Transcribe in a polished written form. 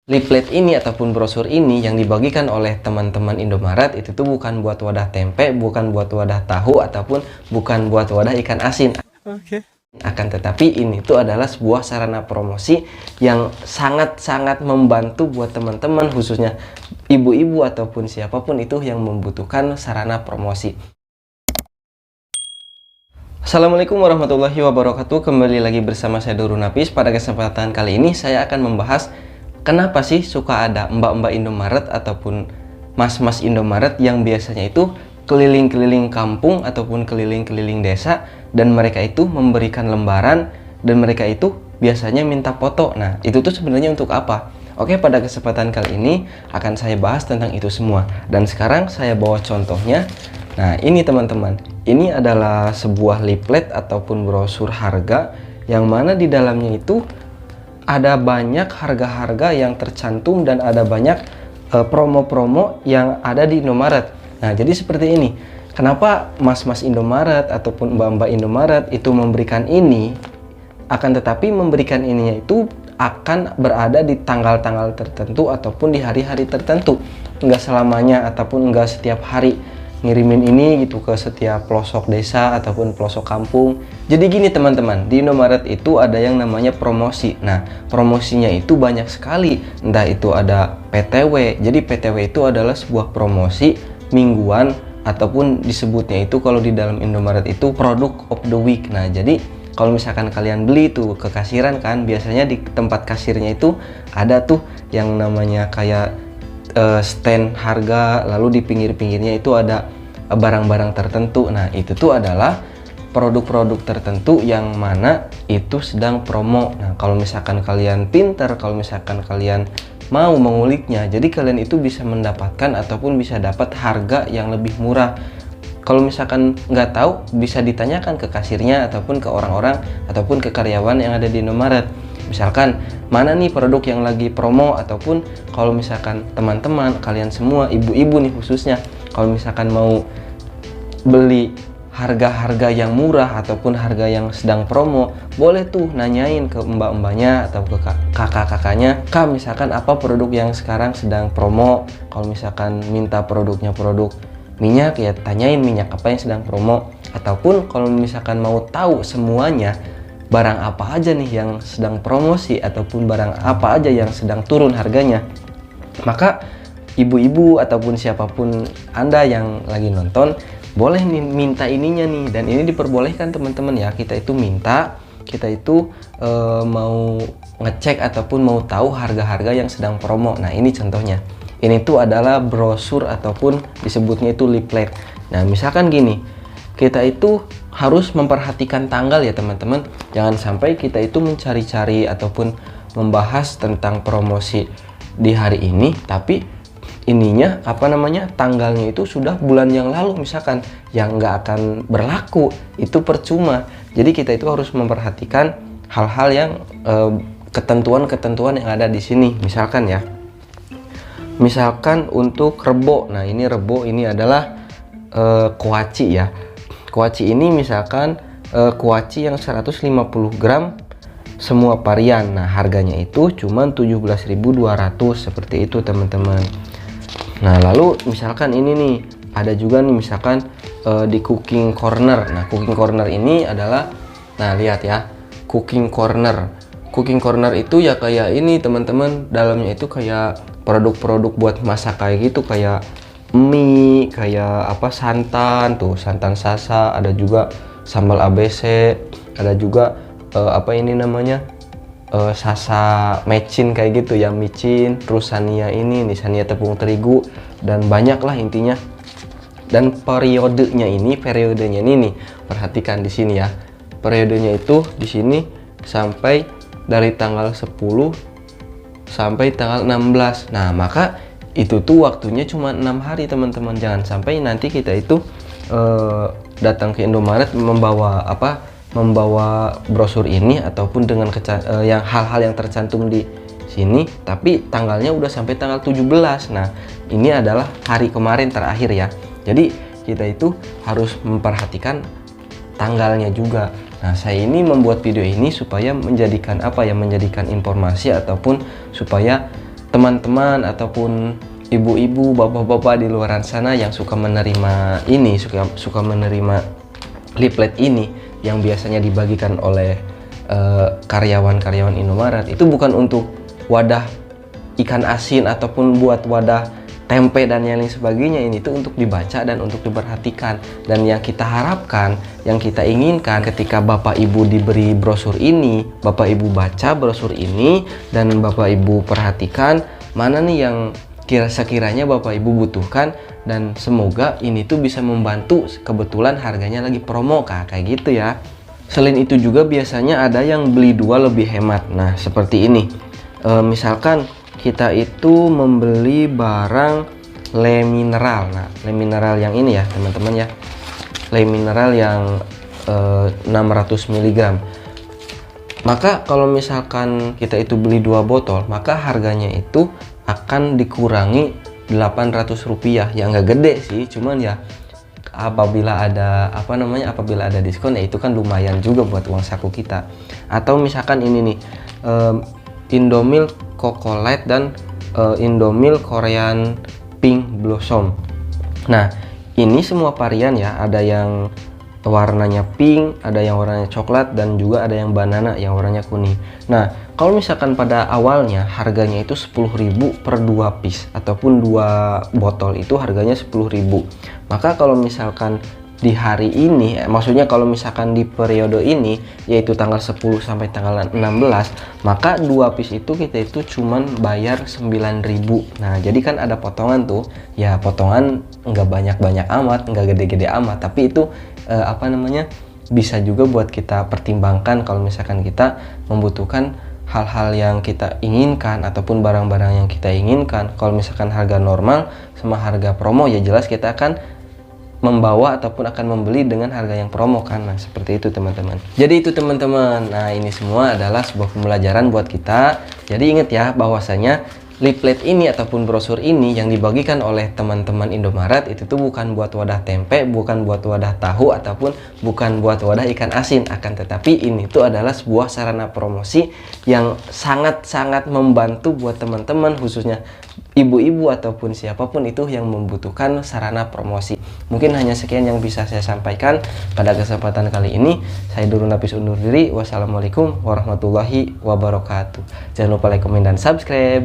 Leaflet ini ataupun brosur ini yang dibagikan oleh teman-teman Indomaret itu tuh bukan buat wadah tempe, bukan buat wadah tahu, ataupun bukan buat wadah ikan asin. Oke. Akan tetapi ini tuh adalah sebuah sarana promosi yang sangat-sangat membantu buat teman-teman, khususnya ibu-ibu ataupun siapapun itu yang membutuhkan sarana promosi. Assalamualaikum warahmatullahi wabarakatuh. Kembali lagi bersama saya Nurul Nafis. Pada kesempatan kali ini saya akan membahas kenapa sih suka ada mbak-mbak Indomaret ataupun mas-mas Indomaret yang biasanya itu keliling-keliling kampung ataupun keliling-keliling desa, dan mereka itu memberikan lembaran dan mereka itu biasanya minta foto. Nah, itu tuh sebenarnya untuk apa? Oke, pada kesempatan kali ini akan saya bahas tentang itu semua. Dan sekarang saya bawa contohnya. Nah, ini teman-teman, ini adalah sebuah leaflet ataupun brosur harga yang mana di dalamnya itu ada banyak harga-harga yang tercantum dan ada banyak promo-promo yang ada di Indomaret. Nah, jadi seperti ini. Kenapa mas-mas Indomaret ataupun mbak-mbak Indomaret itu memberikan ini, akan tetapi memberikan ininya itu akan berada di tanggal-tanggal tertentu ataupun di hari-hari tertentu. Enggak selamanya ataupun enggak setiap hari ngirimin ini gitu ke setiap pelosok desa ataupun pelosok kampung. Jadi gini teman-teman, di Indomaret itu ada yang namanya promosi. Nah, promosinya itu banyak sekali. Entah itu ada PTW. Jadi PTW itu adalah sebuah promosi mingguan ataupun disebutnya itu kalau di dalam Indomaret itu produk of the week. Nah, jadi kalau misalkan kalian beli tuh ke kasiran kan, biasanya di tempat kasirnya itu ada tuh yang namanya kayak stand harga, lalu di pinggir-pinggirnya itu ada barang-barang tertentu. Nah, itu tuh adalah produk-produk tertentu yang mana itu sedang promo. Nah, kalau misalkan kalian pinter, kalau misalkan kalian mau menguliknya, jadi kalian itu bisa mendapatkan ataupun bisa dapat harga yang lebih murah. Kalau misalkan nggak tahu, bisa ditanyakan ke kasirnya ataupun ke orang-orang ataupun ke karyawan yang ada di Indomaret. Misalkan mana nih produk yang lagi promo, ataupun kalau misalkan teman-teman kalian semua ibu-ibu nih khususnya, kalau misalkan mau beli harga-harga yang murah ataupun harga yang sedang promo, boleh tuh nanyain ke mbak-mbaknya atau ke kakak-kakaknya, Kak, misalkan apa produk yang sekarang sedang promo. Kalau misalkan minta produknya produk minyak, ya tanyain minyak apa yang sedang promo. Ataupun kalau misalkan mau tahu semuanya barang apa aja nih yang sedang promosi ataupun barang apa aja yang sedang turun harganya, maka ibu-ibu ataupun siapapun Anda yang lagi nonton boleh nih minta ininya nih. Dan ini diperbolehkan teman-teman ya, kita itu minta, kita itu mau ngecek ataupun mau tahu harga-harga yang sedang promo. Nah, ini contohnya. Ini tuh adalah brosur ataupun disebutnya itu leaflet. Nah, misalkan gini, kita itu harus memperhatikan tanggal ya teman-teman. Jangan sampai kita itu mencari-cari ataupun membahas tentang promosi di hari ini, tapi ininya tanggalnya itu sudah bulan yang lalu misalkan, yang nggak akan berlaku, itu percuma. Jadi kita itu harus memperhatikan hal-hal yang ketentuan-ketentuan yang ada di sini. Misalkan ya, misalkan untuk rebo. Nah, ini rebo ini adalah kuaci ya. Kuaci ini misalkan kuaci yang 150 gram semua varian. Nah, harganya itu cuma 17.200 seperti itu teman-teman. Nah, lalu misalkan ini nih, ada juga nih misalkan di cooking corner. Nah, cooking corner ini adalah, nah lihat ya, cooking corner. Cooking corner itu ya kayak ini teman-teman, dalamnya itu kayak produk-produk buat masak kayak gitu, kayak mie, kayak apa, santan tuh, santan sasa, ada juga sambal ABC, ada juga apa ini namanya, sasa mecin kayak gitu ya, micin, terus sania ini nih, sania tepung terigu, dan banyak lah intinya. Dan periodenya ini nih, perhatikan di sini ya, periodenya itu di sini sampai dari tanggal 10 sampai tanggal 16. Nah, maka itu tuh waktunya cuma 6 hari teman-teman. Jangan sampai nanti kita itu datang ke Indomaret membawa brosur ini ataupun dengan yang hal-hal yang tercantum di sini, tapi tanggalnya udah sampai tanggal 17. Nah, ini adalah hari kemarin terakhir ya. Jadi kita itu harus memperhatikan tanggalnya juga. Nah, saya ini membuat video ini supaya menjadikan menjadikan informasi ataupun supaya teman-teman ataupun ibu-ibu, bapak-bapak di luar sana yang suka menerima ini, suka menerima leaflet ini yang biasanya dibagikan oleh karyawan-karyawan Indomaret, itu bukan untuk wadah ikan asin ataupun buat wadah tempe dan yang lain sebagainya. Ini tuh untuk dibaca dan untuk diperhatikan. Dan yang kita harapkan, yang kita inginkan ketika Bapak Ibu diberi brosur ini, Bapak Ibu baca brosur ini dan Bapak Ibu perhatikan mana nih yang sekiranya Bapak Ibu butuhkan, dan semoga ini tuh bisa membantu. Kebetulan harganya lagi promo kayak gitu ya. Selain itu juga biasanya ada yang beli dua lebih hemat. Nah seperti ini, misalkan kita itu membeli barang Le Mineral. Nah Le Mineral yang ini ya teman-teman ya, Le Mineral yang 600 mg. Maka kalau misalkan kita itu beli dua botol, maka harganya itu akan dikurangi Rp800. Ya nggak gede sih, cuman ya apabila ada apabila ada diskon ya itu kan lumayan juga buat uang saku kita. Atau misalkan ini nih, Indomilk Coco Light dan Indomilk Korean Pink Blossom. Nah ini semua varian ya, ada yang warnanya pink, ada yang warnanya coklat, dan juga ada yang banana yang warnanya kuning. Nah kalau misalkan pada awalnya harganya itu 10.000 per 2 piece ataupun 2 botol, itu harganya 10.000. Maka kalau misalkan di hari ini, maksudnya kalau misalkan di periode ini, yaitu tanggal 10 sampai tanggal 16, maka 2 piece itu kita itu cuman bayar 9.000. Nah jadi kan ada potongan tuh ya, potongan nggak banyak-banyak amat, nggak gede-gede amat, tapi itu bisa juga buat kita pertimbangkan kalau misalkan kita membutuhkan hal-hal yang kita inginkan ataupun barang-barang yang kita inginkan. Kalau misalkan harga normal sama harga promo, ya jelas kita akan membawa ataupun akan membeli dengan harga yang promo kan. Nah seperti itu teman-teman. Jadi itu teman-teman, nah ini semua adalah sebuah pembelajaran buat kita. Jadi ingat ya bahwasanya leaflet ini ataupun brosur ini yang dibagikan oleh teman-teman Indomaret itu tuh bukan buat wadah tempe, bukan buat wadah tahu, ataupun bukan buat wadah ikan asin. Akan tetapi ini tuh adalah sebuah sarana promosi yang sangat-sangat membantu buat teman-teman, khususnya ibu-ibu ataupun siapapun itu yang membutuhkan sarana promosi. Mungkin hanya sekian yang bisa saya sampaikan pada kesempatan kali ini. Saya Durun Napis undur diri. Wassalamualaikum warahmatullahi wabarakatuh. Jangan lupa like, komen, dan subscribe.